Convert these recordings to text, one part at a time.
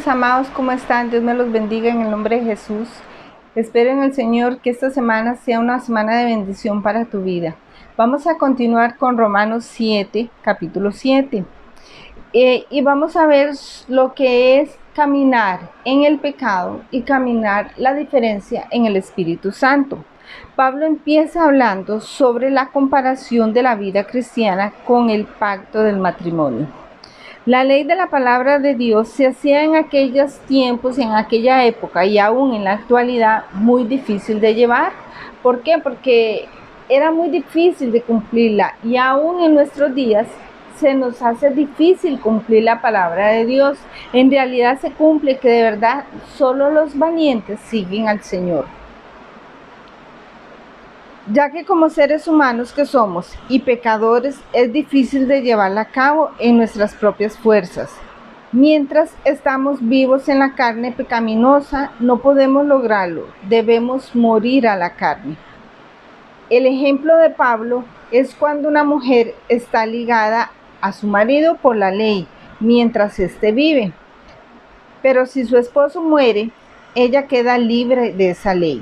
hermanos amados, ¿cómo están? Dios me los bendiga en el nombre de Jesús. Espero en el Señor que esta semana sea una semana de bendición para tu vida. Vamos a continuar con Romanos 7, capítulo 7. Y vamos a ver lo que es caminar en el pecado y caminar la diferencia en el Espíritu Santo. Pablo empieza hablando sobre la comparación de la vida cristiana con el pacto del matrimonio. La ley de la palabra de Dios se hacía en aquellos tiempos, en aquella época y aún en la actualidad muy difícil de llevar. ¿Por qué? Porque era muy difícil de cumplirla y aún en nuestros días se nos hace difícil cumplir la palabra de Dios. En realidad se cumple que de verdad solo los valientes siguen al Señor. Ya que como seres humanos que somos y pecadores es difícil de llevarla a cabo en nuestras propias fuerzas. Mientras estamos vivos en la carne pecaminosa, no podemos lograrlo, debemos morir a la carne. El ejemplo de Pablo es cuando una mujer está ligada a su marido por la ley, mientras éste vive. Pero si su esposo muere, ella queda libre de esa ley.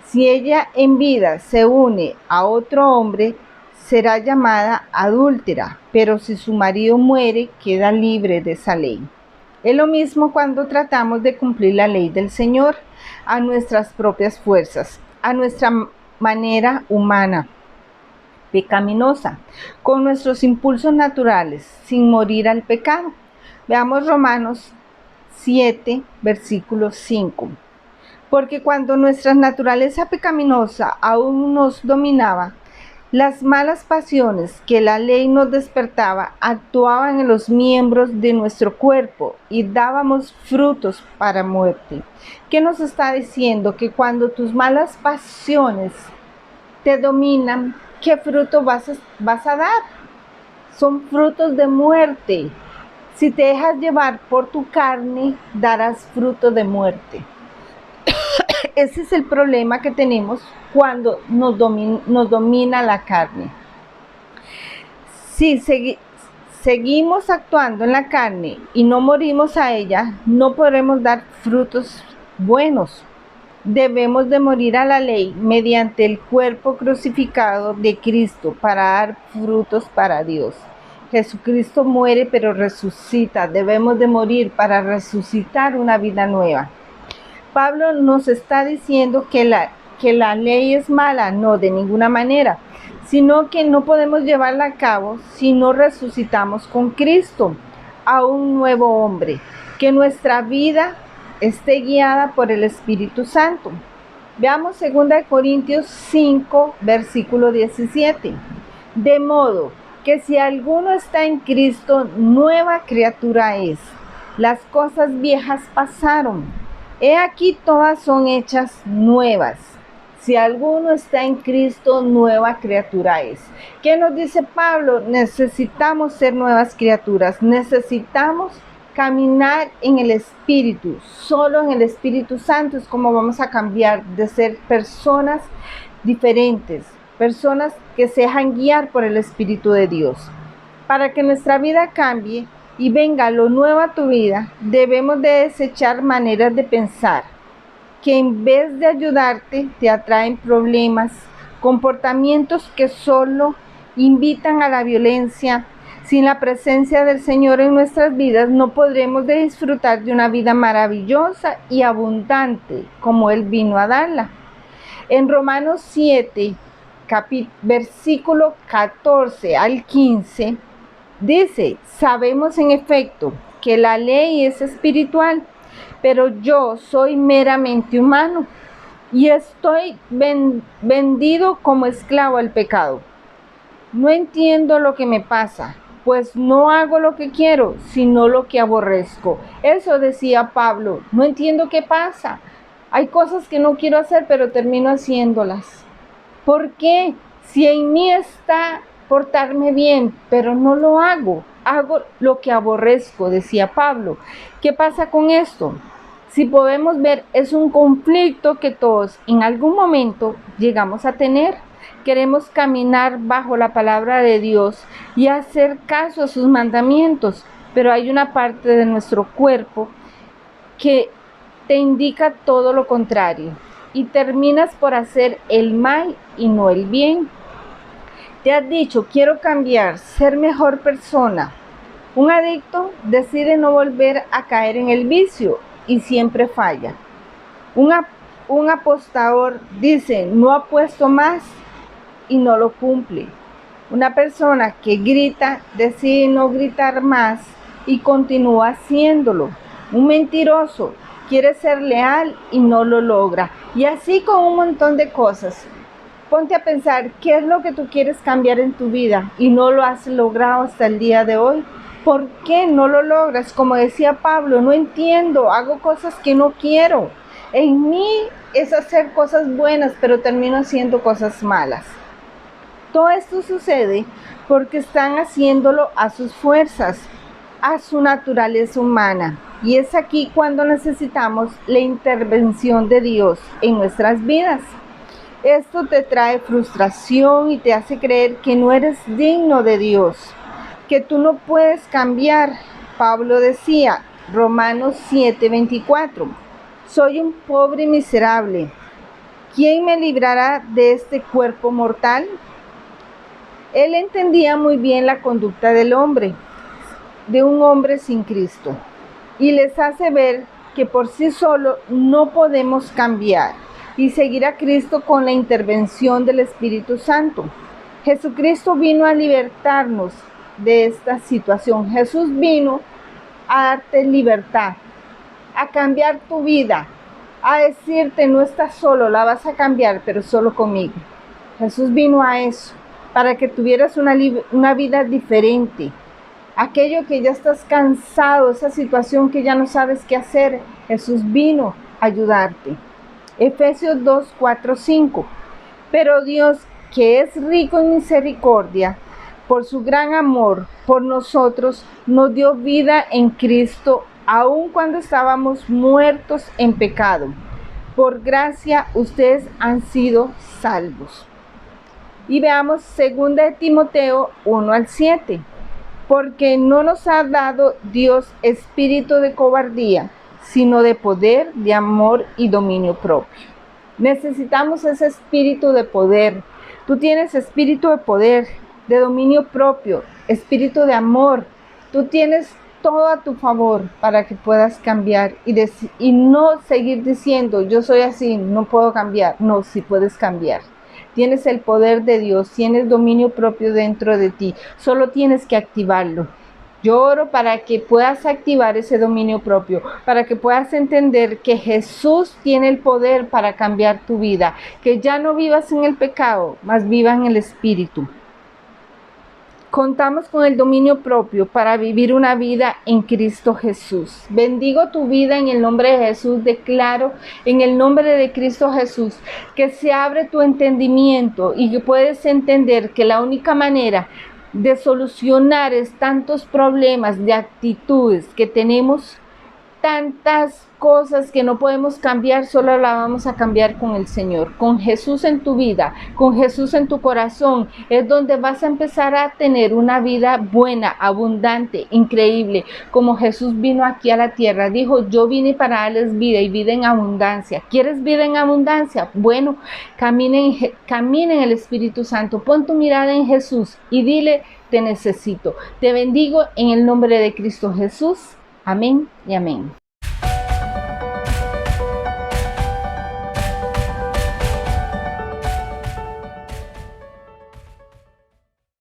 Si ella en vida se une a otro hombre, será llamada adúltera, pero si su marido muere, queda libre de esa ley. Es lo mismo cuando tratamos de cumplir la ley del Señor a nuestras propias fuerzas, a nuestra manera humana, pecaminosa, con nuestros impulsos naturales, sin morir al pecado. Veamos Romanos 7, versículo 5. Porque cuando nuestra naturaleza pecaminosa aún nos dominaba, las malas pasiones que la ley nos despertaba actuaban en los miembros de nuestro cuerpo y dábamos frutos para muerte. ¿Qué nos está diciendo? Que cuando tus malas pasiones te dominan, ¿qué fruto vas a dar? Son frutos de muerte. Si te dejas llevar por tu carne, darás fruto de muerte. Ese es el problema que tenemos cuando nos domina la carne. Si seguimos actuando en la carne y no morimos a ella, no podremos dar frutos buenos. Debemos de morir a la ley mediante el cuerpo crucificado de Cristo para dar frutos para Dios. Jesucristo muere pero resucita. Debemos de morir para resucitar una vida nueva. Pablo nos está diciendo que la ley es mala, no, de ninguna manera, sino que no podemos llevarla a cabo si no resucitamos con Cristo a un nuevo hombre, que nuestra vida esté guiada por el Espíritu Santo. Veamos 2 Corintios 5, versículo 17. De modo que si alguno está en Cristo, nueva criatura es. Las cosas viejas pasaron. He aquí todas son hechas nuevas. Si alguno está en Cristo, nueva criatura es. ¿Qué nos dice Pablo? Necesitamos ser nuevas criaturas. Necesitamos caminar en el Espíritu. Solo en el Espíritu Santo es como vamos a cambiar de ser personas diferentes. Personas que se dejan guiar por el Espíritu de Dios. Para que nuestra vida cambie y venga lo nuevo a tu vida, debemos de desechar maneras de pensar que en vez de ayudarte te atraen problemas, comportamientos que solo invitan a la violencia. Sin la presencia del Señor en nuestras vidas no podremos de disfrutar de una vida maravillosa y abundante como Él vino a darla. En Romanos 7, versículo 14 al 15, dice, sabemos en efecto que la ley es espiritual, pero yo soy meramente humano y estoy vendido como esclavo al pecado. No entiendo lo que me pasa, pues no hago lo que quiero, sino lo que aborrezco. Eso decía Pablo, no entiendo qué pasa. Hay cosas que no quiero hacer, pero termino haciéndolas. ¿Por qué? Si en mí está portarme bien, pero no lo hago. Hago lo que aborrezco, decía Pablo. ¿Qué pasa con esto? Si podemos ver, es un conflicto que todos en algún momento llegamos a tener. Queremos caminar bajo la palabra de Dios y hacer caso a sus mandamientos, pero hay una parte de nuestro cuerpo que te indica todo lo contrario y terminas por hacer el mal y no el bien. Te has dicho, quiero cambiar, ser mejor persona. Un adicto decide no volver a caer en el vicio y siempre falla. Un apostador dice, no apuesto más y no lo cumple. Una persona que grita decide no gritar más y continúa haciéndolo. Un mentiroso quiere ser leal y no lo logra. Y así con un montón de cosas. Ponte a pensar qué es lo que tú quieres cambiar en tu vida y no lo has logrado hasta el día de hoy. ¿Por qué no lo logras? Como decía Pablo, no entiendo, hago cosas que no quiero. En mí es hacer cosas buenas, pero termino haciendo cosas malas. Todo esto sucede porque están haciéndolo a sus fuerzas, a su naturaleza humana. Y es aquí cuando necesitamos la intervención de Dios en nuestras vidas. Esto te trae frustración y te hace creer que no eres digno de Dios, que tú no puedes cambiar. Pablo decía, Romanos 7:24, soy un pobre y miserable. ¿Quién me librará de este cuerpo mortal? Él entendía muy bien la conducta del hombre, de un hombre sin Cristo, y les hace ver que por sí solo no podemos cambiar y seguir a Cristo con la intervención del Espíritu Santo. Jesucristo vino a libertarnos de esta situación. Jesús vino a darte libertad, a cambiar tu vida, a decirte no estás solo, la vas a cambiar, pero solo conmigo. Jesús vino a eso, para que tuvieras una vida diferente. Aquello que ya estás cansado, esa situación que ya no sabes qué hacer, Jesús vino a ayudarte. Efesios 2, 4, 5. Pero Dios, que es rico en misericordia, por su gran amor por nosotros, nos dio vida en Cristo, aun cuando estábamos muertos en pecado. Por gracia ustedes han sido salvos. Y veamos 2 de Timoteo 1 al 7. Porque no nos ha dado Dios espíritu de cobardía, sino de poder, de amor y dominio propio. Necesitamos ese espíritu de poder. Tú tienes espíritu de poder, de dominio propio, espíritu de amor. Tú tienes todo a tu favor para que puedas cambiar y no seguir diciendo, yo soy así, no puedo cambiar. No, sí puedes cambiar. Tienes el poder de Dios, tienes dominio propio dentro de ti, solo tienes que activarlo. Yo oro para que puedas activar ese dominio propio, para que puedas entender que Jesús tiene el poder para cambiar tu vida, que ya no vivas en el pecado, más vivas en el Espíritu. Contamos con el dominio propio para vivir una vida en Cristo Jesús. Bendigo tu vida en el nombre de Jesús. Declaro en el nombre de Cristo Jesús que se abre tu entendimiento y que puedes entender que la única manera de solucionar tantos problemas de actitudes que tenemos, tantas cosas que no podemos cambiar, solo la vamos a cambiar con el Señor. Con Jesús en tu vida, con Jesús en tu corazón, es donde vas a empezar a tener una vida buena, abundante, increíble. Como Jesús vino aquí a la tierra, dijo, yo vine para darles vida y vida en abundancia. ¿Quieres vida en abundancia? Bueno, camina en el Espíritu Santo. Pon tu mirada en Jesús y dile, te necesito. Te bendigo en el nombre de Cristo Jesús. Amén y amén.